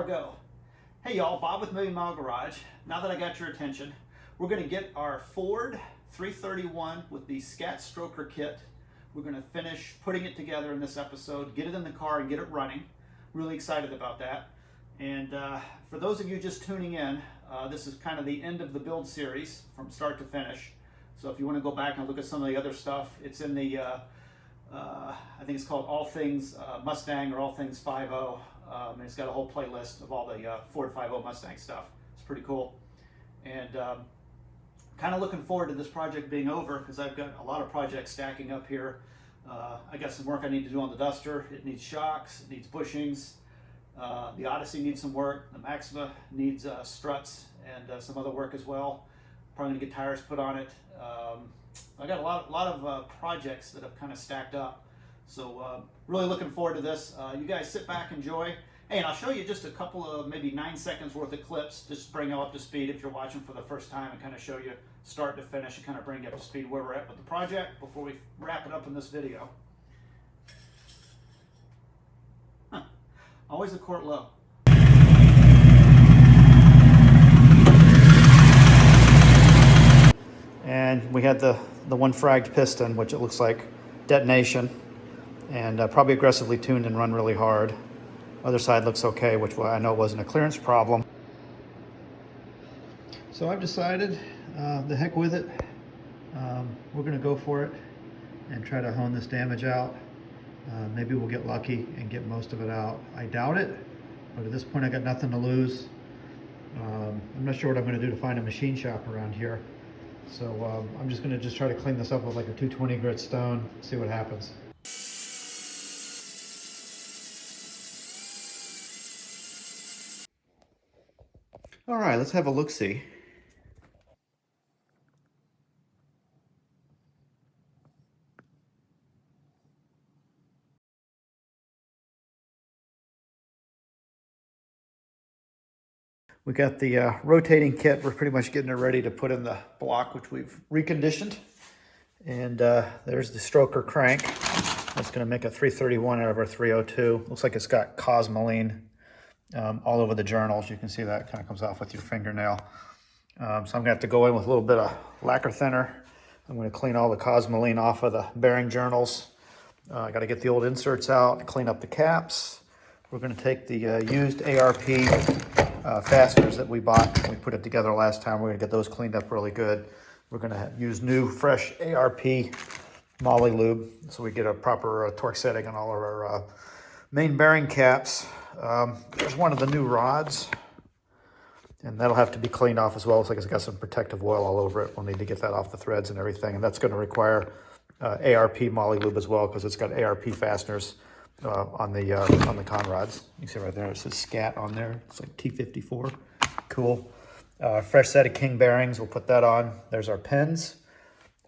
go. Hey y'all, Bob with Million Mile Garage. Now that I got your attention, we're going to get our Ford 331 with the Scat Stroker kit. We're going to finish putting it together in this episode, get it in the car and get it running. Really excited about that. And for those of you just tuning in, this is kind of the end of the build series from start to finish. So if you want to go back and look at some of the other stuff, it's in the, I think it's called All Things Mustang or All Things 5.0. And it's got a whole playlist of all the Ford 5.0 Mustang stuff. It's pretty cool. And kind of looking forward to this project being over because I've got a lot of projects stacking up here. I got some work I need to do on the Duster. It needs shocks, it needs bushings. The Odyssey needs some work. The Maxima needs struts and some other work as well. Probably gonna get tires put on it. I got a lot of projects that have kind of stacked up. So really looking forward to this. You guys sit back, enjoy. Hey, and I'll show you just a couple of maybe 9 seconds worth of clips, just to bring you up to speed if you're watching for the first time and kind of show you start to finish and kind of bring you up to speed where we're at with the project before we wrap it up in this video. Always a court low. And we had the one fragged piston, which it looks like detonation, and probably aggressively tuned and run really hard. Other side looks okay, which I know wasn't a clearance problem. So I've decided, the heck with it. We're gonna go for it and try to hone this damage out. Maybe we'll get lucky and get most of it out. I doubt it, but at this point I got nothing to lose. I'm not sure what I'm gonna do to find a machine shop around here. So I'm just gonna try to clean this up with like a 220 grit stone, see what happens. All right, let's have a look-see. We got the rotating kit. We're pretty much getting it ready to put in the block, which we've reconditioned. And there's the stroker crank. That's gonna make a 331 out of our 302. Looks like it's got cosmoline all over the journals. You can see that kind of comes off with your fingernail. So I'm gonna have to go in with a little bit of lacquer thinner. I'm gonna clean all the cosmoline off of the bearing journals. I gotta get the old inserts out, clean up the caps. We're gonna take the used ARP fasteners that we bought. We put it together last time. We're gonna get those cleaned up really good. We're gonna use new, fresh ARP moly lube so we get a proper torque setting on all of our main bearing caps. There's one of the new rods, and that'll have to be cleaned off as well. Looks like it's got some protective oil all over it. We'll need to get that off the threads and everything, and that's gonna require ARP moly lube as well because it's got ARP fasteners on the con rods. You can see right there, it says Scat on there. It's like T54, cool. Fresh set of King bearings, we'll put that on. There's our pins,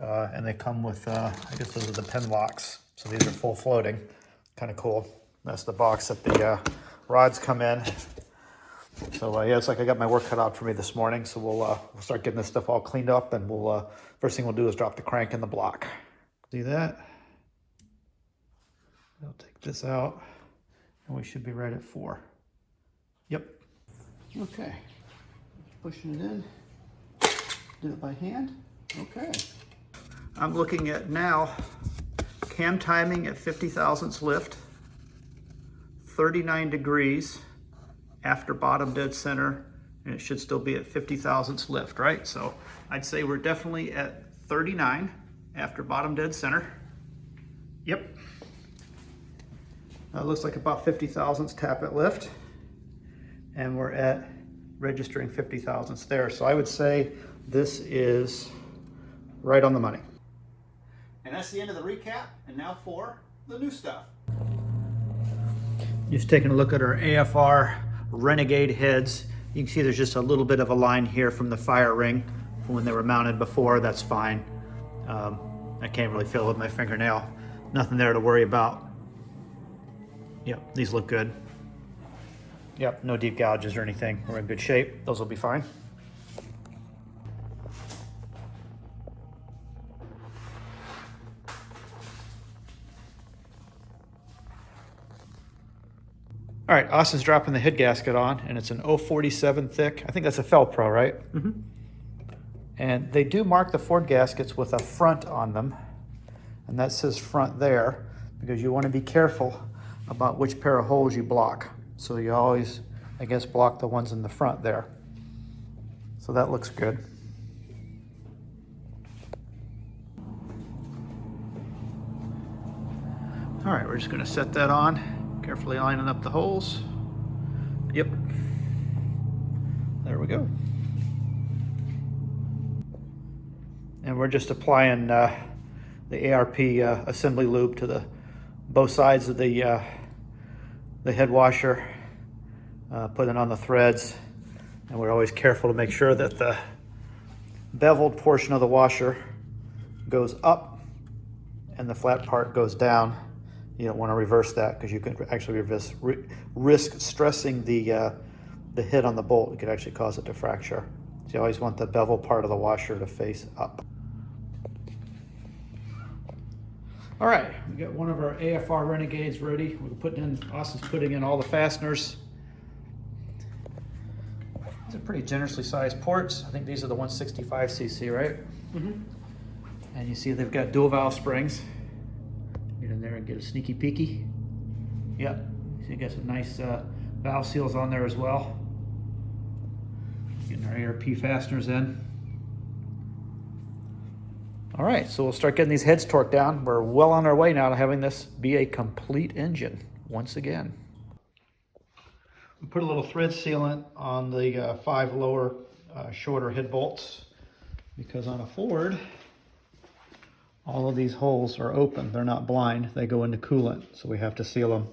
and they come with, I guess those are the pin locks. So these are full floating, kind of cool. That's the box that the rods come in. So yeah, it's like I got my work cut out for me this morning. So we'll start getting this stuff all cleaned up, and we'll first thing we'll do is drop the crank in the block. See that? I'll take this out, and we should be right at 4. Yep. Okay. Pushing it in. Did it by hand. Okay. I'm looking at now cam timing at 50 thousandths lift, 39 degrees after bottom dead center, and it should still be at 50 thousandths lift, right? So I'd say we're definitely at 39 after bottom dead center. Yep. Looks like about 50 thousandths tap at lift, and we're at registering 50 thousandths there. So I would say this is right on the money. And that's the end of the recap, and now for the new stuff. Just taking a look at our AFR Renegade heads. You can see there's just a little bit of a line here from the fire ring from when they were mounted before. That's fine. I can't really feel it with my fingernail. Nothing there to worry about. Yep, these look good. Yep, no deep gouges or anything. We're in good shape. Those will be fine. All right, Austin's dropping the head gasket on, and it's an 047 thick. I think that's a Felpro, right? Mm-hmm. And they do mark the Ford gaskets with a front on them, and that says front there because you want to be careful about which pair of holes you block. So you always, I guess, block the ones in the front there. So that looks good. All right, we're just going to set that on, carefully lining up the holes. Yep. There we go. And we're just applying the ARP assembly lube to both sides of the head washer, putting it on the threads. And we're always careful to make sure that the beveled portion of the washer goes up and the flat part goes down. You don't want to reverse that because you can actually risk stressing the head on the bolt. It could actually cause it to fracture. So you always want the bevel part of the washer to face up. All right, we got one of our AFR Renegades ready. Austin's putting in all the fasteners. These are pretty generously sized ports. I think these are the 165cc, right? Mm-hmm. And you see they've got dual valve springs. Get in there and get a sneaky peeky. Yep, so you got some nice valve seals on there as well. Getting our ARP fasteners in. All right, so we'll start getting these heads torqued down. We're well on our way now to having this be a complete engine once again. We put a little thread sealant on the 5 lower shorter head bolts because on a Ford, all of these holes are open. They're not blind. They go into coolant, so we have to seal them.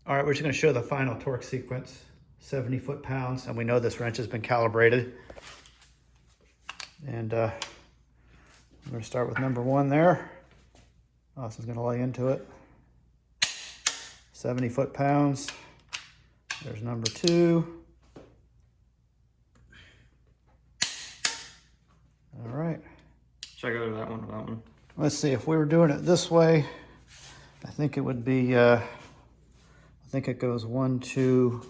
All right, we're just going to show the final torque sequence, 70 foot-pounds, and we know this wrench has been calibrated. And I'm going to start with number 1 there. Austin's going to lay into it. 70 foot-pounds. There's number 2. All right. Should I go to that one or that one? Let's see, if we were doing it this way, I think it would be, I think it goes 1, 2,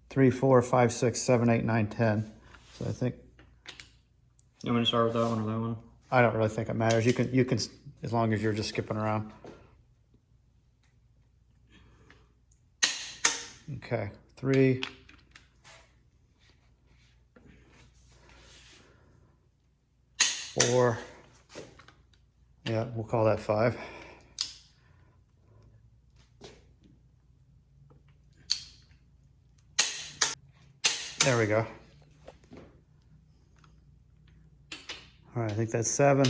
3, 4, 5, 6, 7, 8, 9, 10. So I think. You want me to start with that one or that one? I don't really think it matters. You can, as long as you're just skipping around. Okay, 3. 4. Yeah, we'll call that 5. There we go. All right, I think that's 7.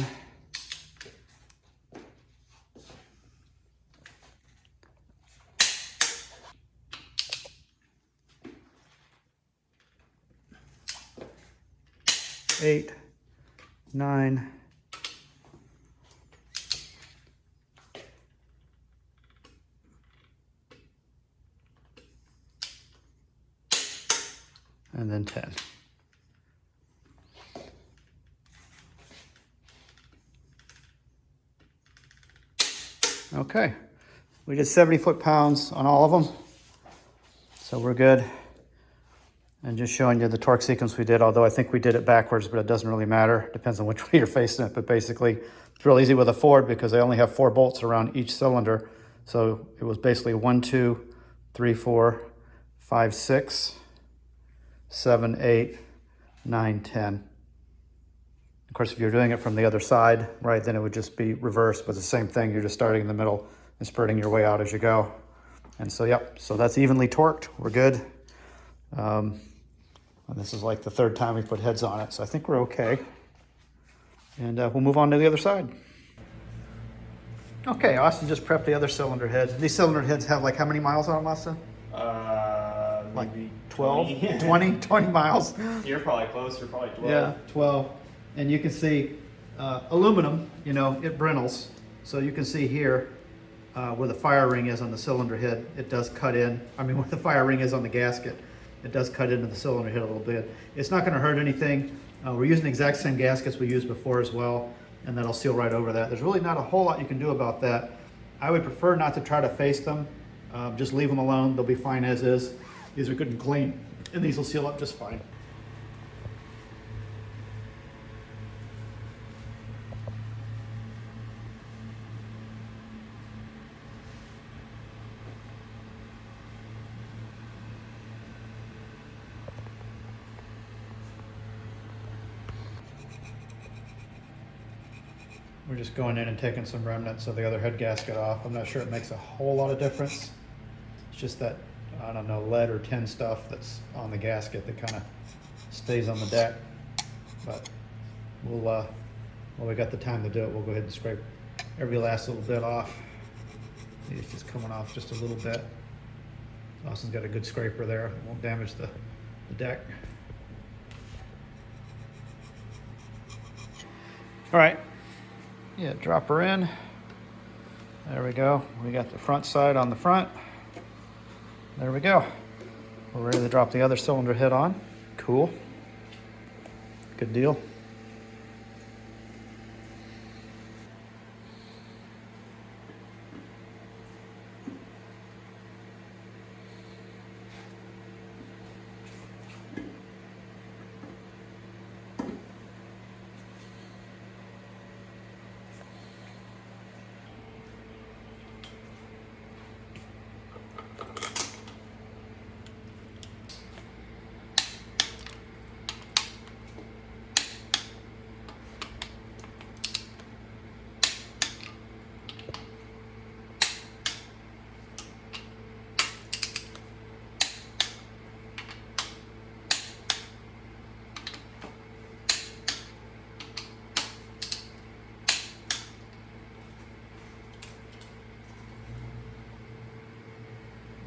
8, 9, 10. Okay, we did 70 foot-pounds on all of them, so we're good. And just showing you the torque sequence we did, although I think we did it backwards, but it doesn't really matter. Depends on which way you're facing it, but basically it's real easy with a Ford because they only have 4 bolts around each cylinder. So it was basically 1, 2, 3, 4, 5, 6, 7, 8, 9, 10. Of course, if you're doing it from the other side, right, then it would just be reversed, but the same thing. You're just starting in the middle and spurting your way out as you go. And so, yep, so that's evenly torqued. We're good. And this is like the 3rd time we put heads on it, so I think we're okay. And we'll move on to the other side. Okay, Austin just prepped the other cylinder heads. These cylinder heads have like how many miles on them, Austin? Like Maybe 12, 20 miles. You're probably close. You're probably 12. Yeah, 12. And you can see aluminum, you know, it brittles. So you can see here where the fire ring is on the cylinder head, it does cut in. I mean, where the fire ring is on the gasket, it does cut into the cylinder head a little bit. It's not gonna hurt anything. We're using the exact same gaskets we used before as well, and that'll seal right over that. There's really not a whole lot you can do about that. I would prefer not to try to face them. Just leave them alone. They'll be fine as is. These are good and clean, and these will seal up just fine. We're just going in and taking some remnants of the other head gasket off. I'm not sure it makes a whole lot of difference. It's just that, I don't know, lead or tin stuff that's on the gasket that kind of stays on the deck. But we'll, when we got the time to do it, we'll go ahead and scrape every last little bit off. It's just coming off just a little bit. Austin's got a good scraper there. It won't damage the deck. All right. Yeah, drop her in. There we go. We got the front side on the front. There we go. We're ready to drop the other cylinder head on. Cool. Good deal.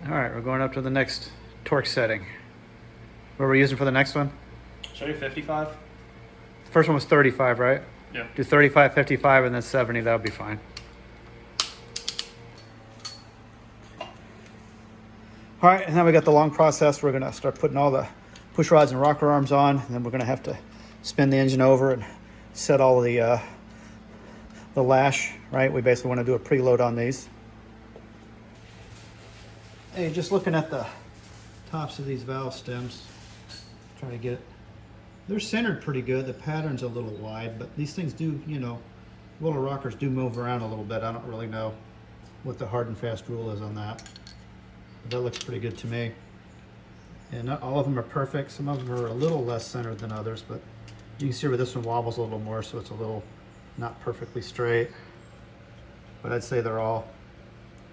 All right, we're going up to the next torque setting. What were we using for the next one? Should I do 55? The first one was 35, right? Yeah. Do 35, 55, and then 70, that would be fine. All right, and now we got the long process. We're gonna start putting all the push rods and rocker arms on, and then we're gonna have to spin the engine over and set all the lash, right? We basically wanna do a preload on these. Hey, just looking at the tops of these valve stems, trying to get, they're centered pretty good. The pattern's a little wide, but these things do, you know, roller rockers do move around a little bit. I don't really know what the hard and fast rule is on that. But that looks pretty good to me. And not all of them are perfect. Some of them are a little less centered than others, but you can see where this one wobbles a little more, so it's a little not perfectly straight. But I'd say they're all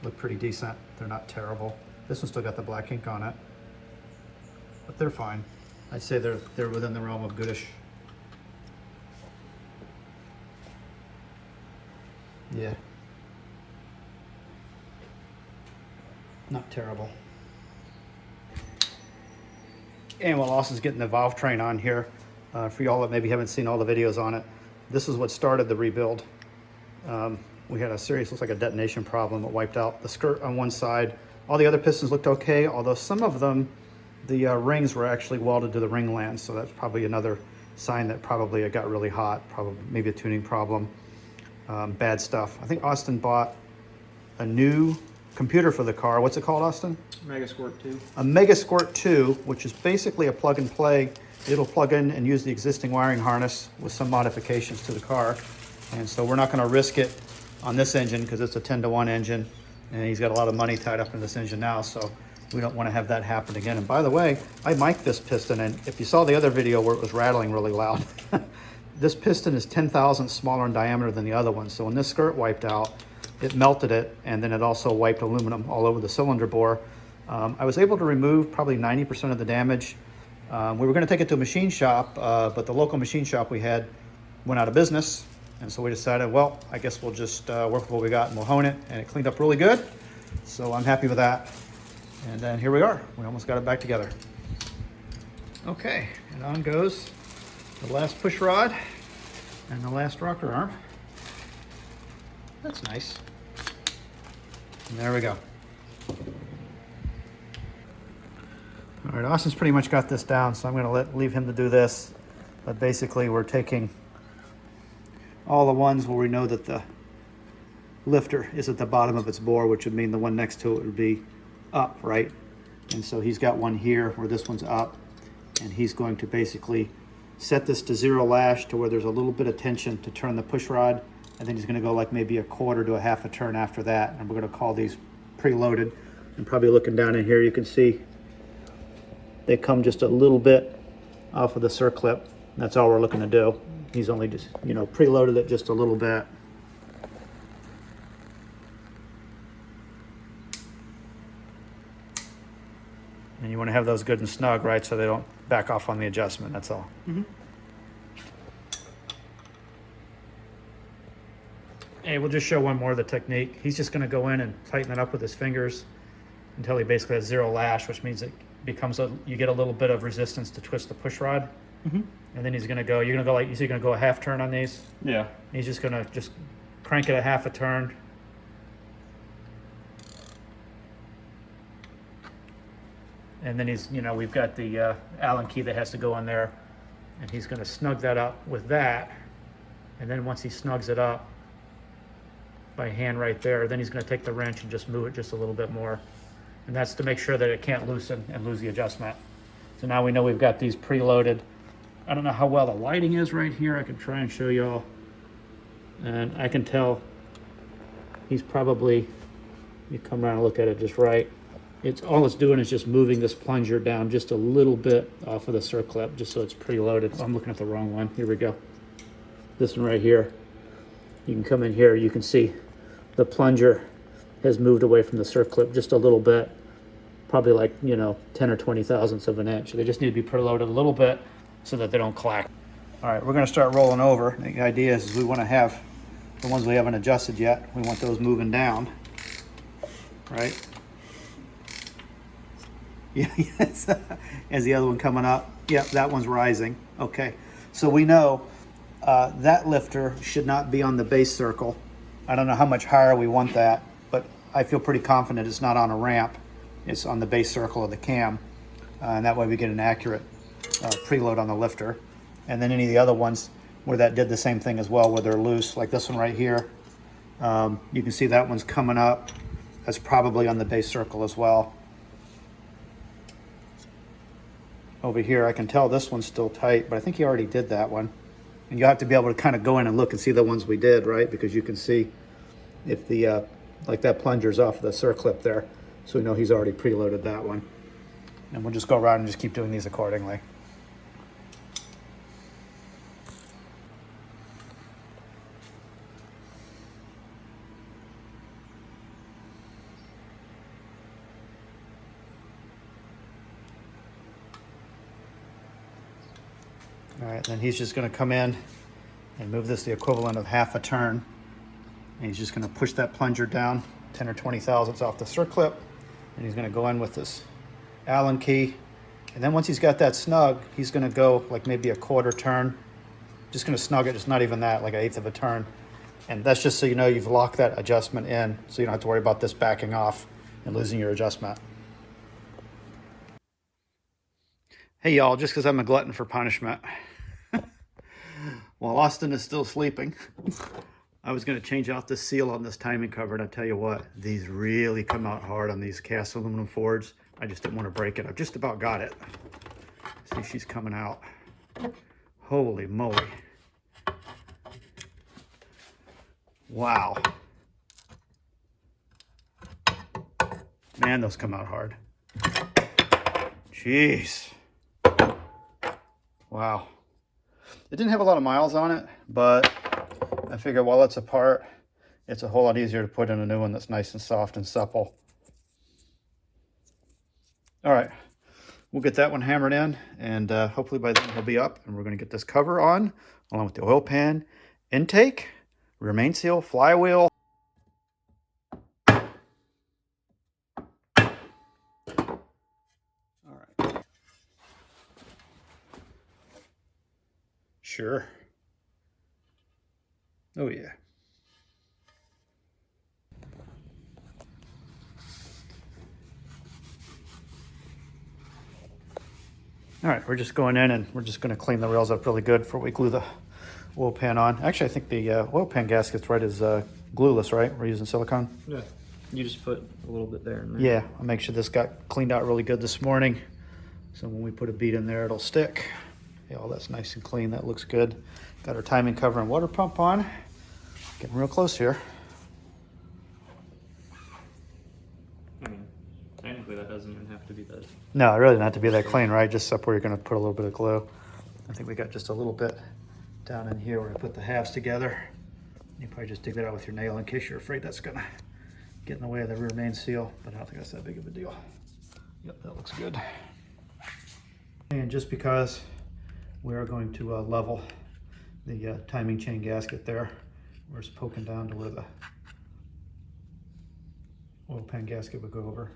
look pretty decent. They're not terrible. This one's still got the black ink on it, but they're fine. I'd say they're within the realm of goodish. Yeah. Not terrible. And while Austin's getting the valve train on here, for y'all that maybe haven't seen all the videos on it, this is what started the rebuild. We had a serious, looks like a detonation problem. It wiped out the skirt on one side. All the other pistons looked okay, although some of them, the rings were actually welded to the ring lands, so that's probably another sign that probably it got really hot, probably maybe a tuning problem, bad stuff. I think Austin bought a new computer for the car. What's it called, Austin? Megasquirt 2. A Megasquirt 2, which is basically a plug and play. It'll plug in and use the existing wiring harness with some modifications to the car. And so we're not gonna risk it on this engine because it's a 10-to-1 engine, and he's got a lot of money tied up in this engine now, so we don't want to have that happen again. And by the way, I mic'd this piston, and if you saw the other video where it was rattling really loud, this piston is 10 thousandths smaller in diameter than the other one. So when this skirt wiped out, it melted it, and then it also wiped aluminum all over the cylinder bore. I was able to remove probably 90% of the damage. We were going to take it to a machine shop, but the local machine shop we had went out of business. And so we decided, well, I guess we'll just work with what we got and we'll hone it. And it cleaned up really good. So I'm happy with that. And then here we are. We almost got it back together. Okay, and on goes the last push rod and the last rocker arm. That's nice. And there we go. All All right, Austin's pretty much got this down, so I'm going to leave him to do this. But basically, we're taking all the ones where we know that the lifter is at the bottom of its bore, which would mean the one next to it would be up, right? And so he's got one here where this one's up, and he's going to basically set this to 0 lash to where there's a little bit of tension to turn the push rod, and then he's going to go like maybe a quarter to a half a turn after that, and we're going to call these preloaded. And probably looking down in here, you can see they come just a little bit off of the circlip. That's all we're looking to do. He's only just, you know, preloaded it just a little bit. And you want to have those good and snug, right, so they don't back off on the adjustment, that's all. Mm-hmm. Hey, we'll just show one more of the technique. He's just going to go in and tighten it up with his fingers until he basically has 0 lash, which means it becomes you get a little bit of resistance to twist the push rod. Mm-hmm. And then you're going to go like, you see, you're going to go a half turn on these. Yeah. He's just going to crank it a half a turn. And then he's, you know, we've got the Allen key that has to go in there, and he's going to snug that up with that. And then once he snugs it up by hand right there, then he's going to take the wrench and just move it just a little bit more. And that's to make sure that it can't loosen and lose the adjustment. So now we know we've got these preloaded. I don't know how well the lighting is right here. I can try and show y'all. And I can tell he's probably, you come around and look at it just right. All it's doing is just moving this plunger down just a little bit off of the circlip, just so it's preloaded. I'm looking at the wrong one. Here we go. This one right here. You can come in here, you can see the plunger has moved away from the circlip just a little bit, probably like, you know, 10 or 20 thousandths of an inch. They just need to be preloaded a little bit so that they don't clack. All right, we're going to start rolling over. The idea is we want to have the ones we haven't adjusted yet. We want those moving down, right? Yeah, yes. As the other one coming up. Yep, that one's rising. Okay, so we know that lifter should not be on the base circle. I don't know how much higher we want that, but I feel pretty confident it's not on a ramp. It's on the base circle of the cam, and that way we get an accurate preload on the lifter. And then any of the other ones where that did the same thing as well, where they're loose, like this one right here, you can see that one's coming up. That's probably on the base circle as well. Over here, I can tell this one's still tight, but I think he already did that one. And you'll have to be able to kind of go in and look and see the ones we did, right? Because you can see if the, like that plunger's off the circlip there. So we know he's already preloaded that one. And we'll just go around and just keep doing these accordingly. All right, then he's just going to come in and move this the equivalent of half a turn. And he's just going to push that plunger down 10 or 20 thousandths off the circlip. And he's going to go in with this Allen key. And then once he's got that snug, he's going to go like maybe a quarter turn. Just going to snug it, just not even that, like an eighth of a turn. And that's just so you know you've locked that adjustment in, so you don't have to worry about this backing off and losing your adjustment. Hey y'all, just because I'm a glutton for punishment, while Austin is still sleeping, I was going to change out the seal on this timing cover, and I tell you what, these really come out hard on these cast aluminum Fords. I just didn't want to break it. I've just about got it. See, she's coming out. Holy moly. Wow. Man, those come out hard. Jeez. Wow. It didn't have a lot of miles on it, but I figured while it's apart, it's a whole lot easier to put in a new one that's nice and soft and supple. All right, we'll get that one hammered in, and hopefully by then he'll be up, and we're going to get this cover on, along with the oil pan, intake, remain seal, flywheel. All right. Sure. Oh yeah. All right, we're just going in and we're just going to clean the rails up really good before we glue the oil pan on. Actually, I think the oil pan gasket's right is glueless, right? We're using silicone. Yeah. You just put a little bit there and there. Yeah, I'll make sure this got cleaned out really good this morning. So when we put a bead in there, it'll stick. Yeah, all that's nice and clean. That looks good. Got our timing cover and water pump on. Getting real close here. I mean, technically that doesn't even have to be the... No, it really doesn't have to be that clean, right? Just up where you're gonna put a little bit of glue. I think we got just a little bit down in here where I put the halves together. You probably just dig that out with your nail in case you're afraid that's gonna get in the way of the rear main seal, but I don't think that's that big of a deal. Yep, that looks good. And just because we are going to level the timing chain gasket there, we're just poking down to where the oil pan gasket would go over.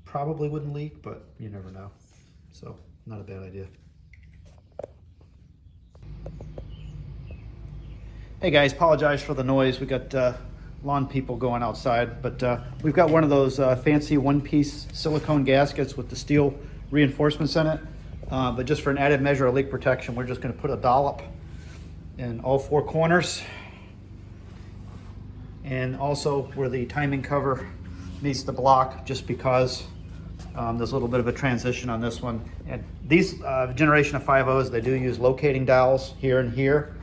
Probably wouldn't leak, but you never know. So, not a bad idea. Hey guys, apologize for the noise. We got lawn people going outside, but we've got one of those fancy one-piece silicone gaskets with the steel reinforcements in it. But just for an added measure of leak protection, we're just going to put a dollop in all four corners. And also where the timing cover meets the block, just because there's a little bit of a transition on this one. And these generation of 5.0s, they do use locating dowels here and here.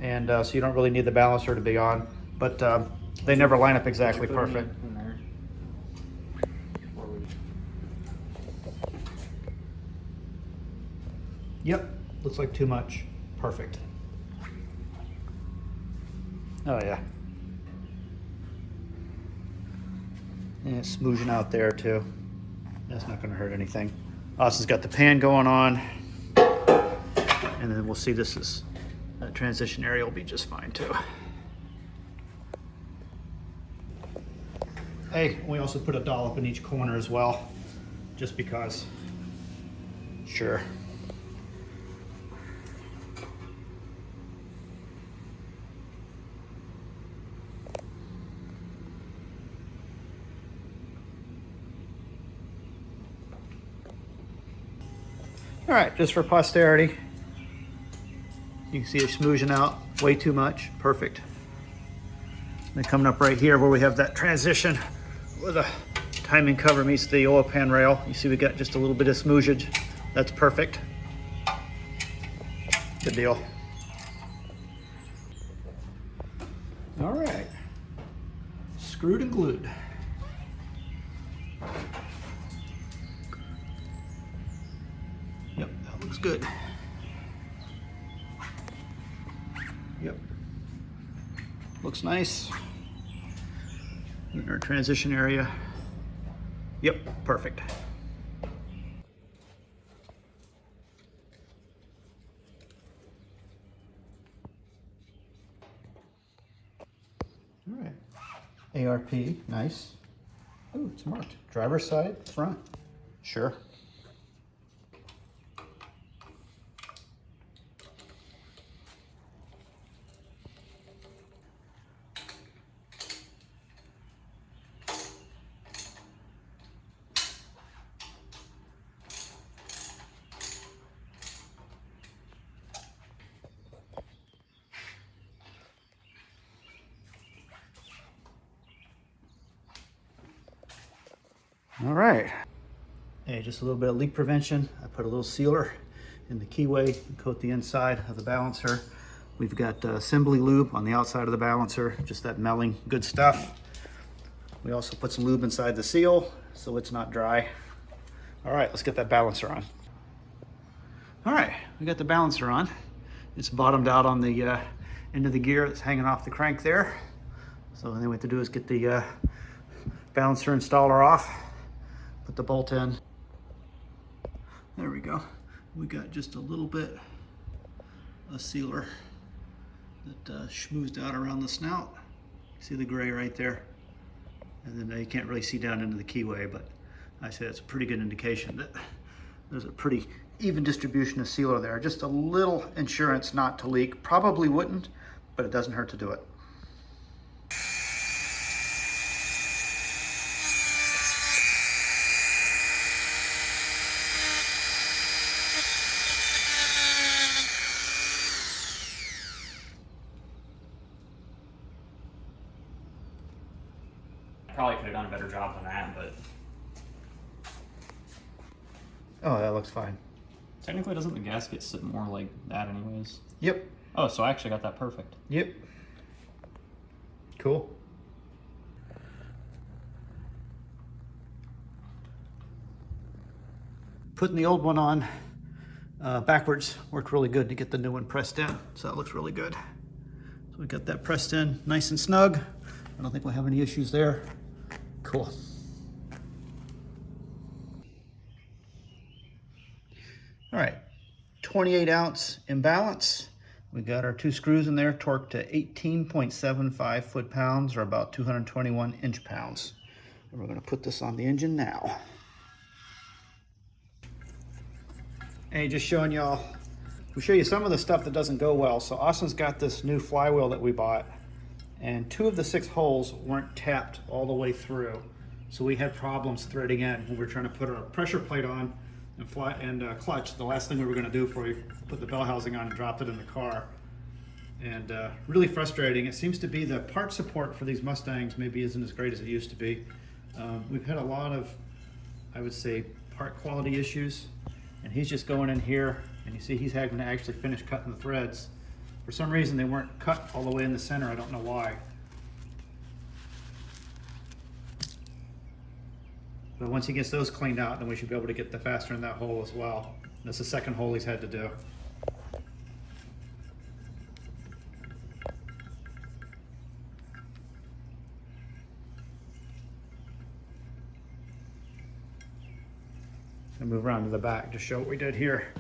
And so you don't really need the balancer to be on, but they never line up exactly perfect. In there. Yep, looks like too much. Perfect. Oh yeah. And it's smooshing out there too. That's not gonna hurt anything. Austin's got the pan going on. And then we'll see this is, that transition area will be just fine too. Hey, we also put a dollop in each corner as well, just because. Sure. All right, just for posterity, you can see it smooshing out way too much. Perfect. Then coming up right here where we have that transition where the timing cover meets the oil pan rail. You see we got just a little bit of smooshage. That's perfect. Good deal. All right, screwed and glued. Yep, that looks good. Yep, looks nice. In our transition area. Yep, perfect. All right, ARP, nice. Oh, it's marked. Driver's side, front. Sure. All right. Hey, just a little bit of leak prevention. I put a little sealer in the keyway and coat the inside of the balancer. We've got assembly lube on the outside of the balancer, just that melling good stuff. We also put some lube inside the seal so it's not dry. All right, let's get that balancer on. All right, we got the balancer on. It's bottomed out on the end of the gear that's hanging off the crank there. So then what we have to do is get the balancer installer off. Put the bolt in. There we go. We got just a little bit of sealer that schmoozed out around the snout. See the gray right there? And then you can't really see down into the keyway, but I say it's a pretty good indication that there's a pretty even distribution of sealer there. Just a little insurance not to leak. Probably wouldn't, but it doesn't hurt to do it. probably could have done a better job than that, but Oh, that looks fine. technically doesn't the gasket sit more like that anyways? Yep. Oh, so I actually got that perfect. Yep. Cool. Putting the old one on backwards worked really good to get the new one pressed in. So that looks really good. So we got that pressed in nice and snug. I don't think we'll have any issues there. Cool. All right, 28 ounce imbalance. We got our 2 screws in there torqued to 18.75 foot-pounds, or about 221 inch-pounds. And we're gonna put this on the engine now. Hey, just showing y'all, we'll show you some of the stuff that doesn't go well. So Austin's got this new flywheel that we bought, and 2 of the 6 holes weren't tapped all the way through. So we had problems threading in when we were trying to put our pressure plate on and clutch. The last thing we were gonna do before we put the bell housing on and dropped it in the car. And really frustrating. It seems to be the part support for these Mustangs maybe isn't as great as it used to be. We've had a lot of, I would say, part quality issues. And he's just going in here, and you see he's having to actually finish cutting the threads. For some reason they weren't cut all the way in the center. I don't know why. But once he gets those cleaned out, then we should be able to get the fastener in that hole as well. That's the second hole he's had to do. And move around to the back to show what we did here.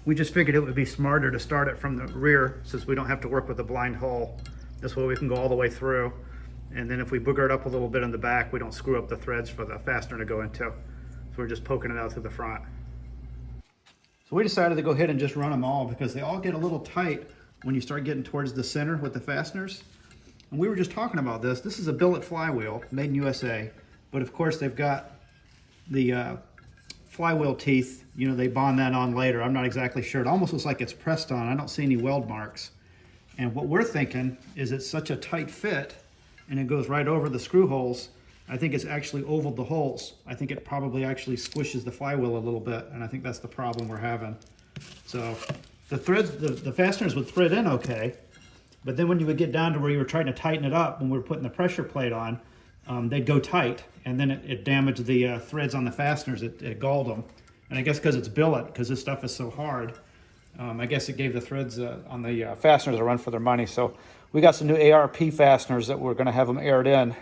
We just figured it would be smarter to start it from the rear since we don't have to work with a blind hole. This way we can go all the way through. And then if we booger it up a little bit in the back, we don't screw up the threads for the fastener to go into. So we're just poking it out through the front. So we decided to go ahead and just run them all because they all get a little tight when you start getting towards the center with the fasteners. And we were just talking about this. This is a billet flywheel made in USA, but of course they've got the flywheel teeth, you know, they bond that on later. I'm not exactly sure. It almost looks like it's pressed on. I don't see any weld marks. And what we're thinking is it's such a tight fit and it goes right over the screw holes. I think it's actually ovaled the holes. I think it probably actually squishes the flywheel a little bit, and I think that's the problem we're having. So the threads, the fasteners would thread in okay, but then when you would get down to where you were trying to tighten it up, when we were putting the pressure plate on, they'd go tight, and then it damaged the threads on the fasteners. It galled them. And I guess because it's billet, because this stuff is so hard, I guess it gave the threads on the fasteners a run for their money. So we got some new ARP fasteners that we're going to have them aired in,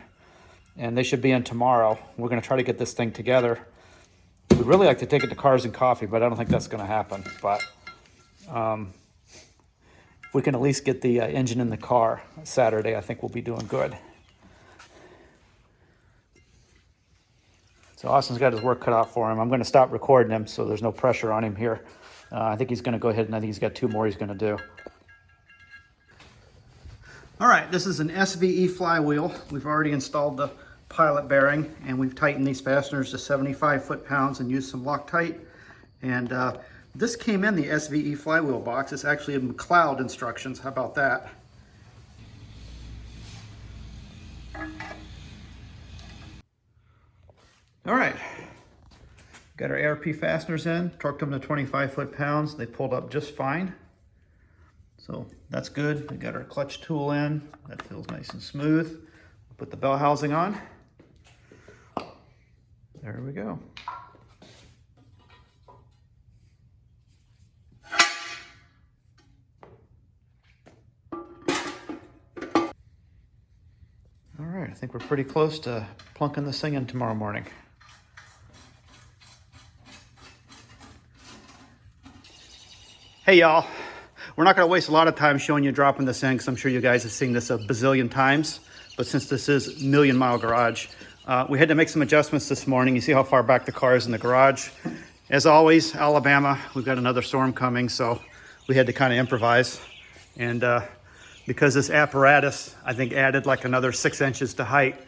and they should be in tomorrow. We're going to try to get this thing together. We'd really like to take it to Cars and Coffee, but I don't think that's going to happen. But if we can at least get the engine in the car Saturday, I think we'll be doing good. So Austin's got his work cut out for him. I'm going to stop recording him so there's no pressure on him here. I think he's going to go ahead, and I think he's got 2 more he's going to do. All right, this is an SVE flywheel. We've already installed the pilot bearing, and we've tightened these fasteners to 75 foot-pounds and used some Loctite. And this came in the SVE flywheel box. It's actually in McLeod instructions. How about that? All right, got our ARP fasteners in, torqued them to 25 foot-pounds. They pulled up just fine. So that's good. We got our clutch tool in. That feels nice and smooth. Put the bell housing on. There we go. All right, I think we're pretty close to plunking this thing in tomorrow morning. Hey y'all, we're not gonna waste a lot of time showing you dropping this in because I'm sure you guys have seen this a bazillion times, but since this is Million Mile Garage, we had to make some adjustments this morning. You see how far back the car is in the garage. As always, Alabama, we've got another storm coming, so we had to kind of improvise. And because this apparatus, I think, added like another 6 inches to height,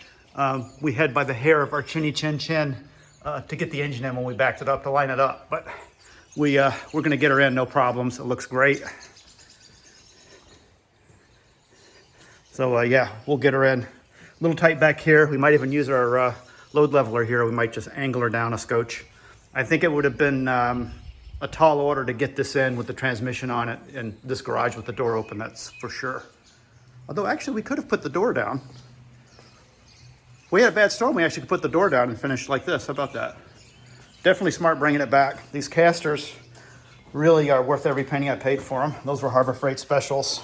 we had by the hair of our chinny chin chin to get the engine in when we backed it up to line it up. But we're gonna get her in, no problems. It looks great. So yeah, we'll get her in. little tight back here. We might even use our load leveler here. We might just angle her down a scotch. I think it would have been a tall order to get this in with the transmission on it in this garage with the door open, that's for sure. Although actually we could have put the door down. If we had a bad storm, we actually could put the door down and finish like this. How about that? Definitely smart bringing it back. These casters really are worth every penny I paid for them. Those were Harbor Freight specials.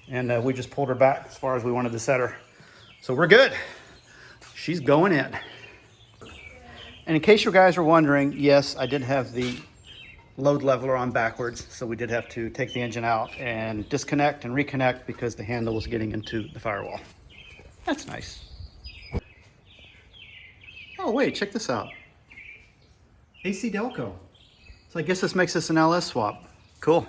And we just pulled her back as far as we wanted to set her. So we're good. She's going in. And in case you guys were wondering, yes, I did have the load leveler on backwards. So we did have to take the engine out and disconnect and reconnect because the handle was getting into the firewall. That's nice. Oh, wait, check this out. AC Delco. So I guess this makes this an LS swap. Cool.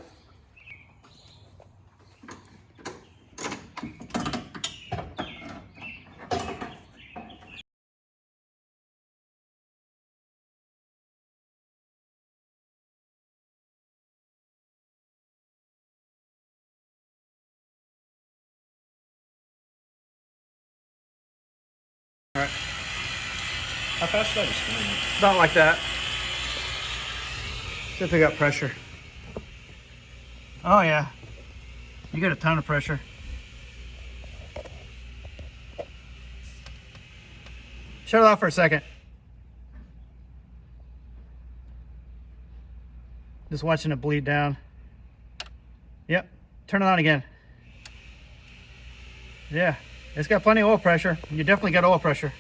All right. How fast should I be spinning? About like that. See if we got pressure. Oh yeah. You got a ton of pressure. Shut it off for a second. Just watching it bleed down. Yep. Turn it on again. Yeah. It's got plenty of oil pressure. You definitely got oil pressure.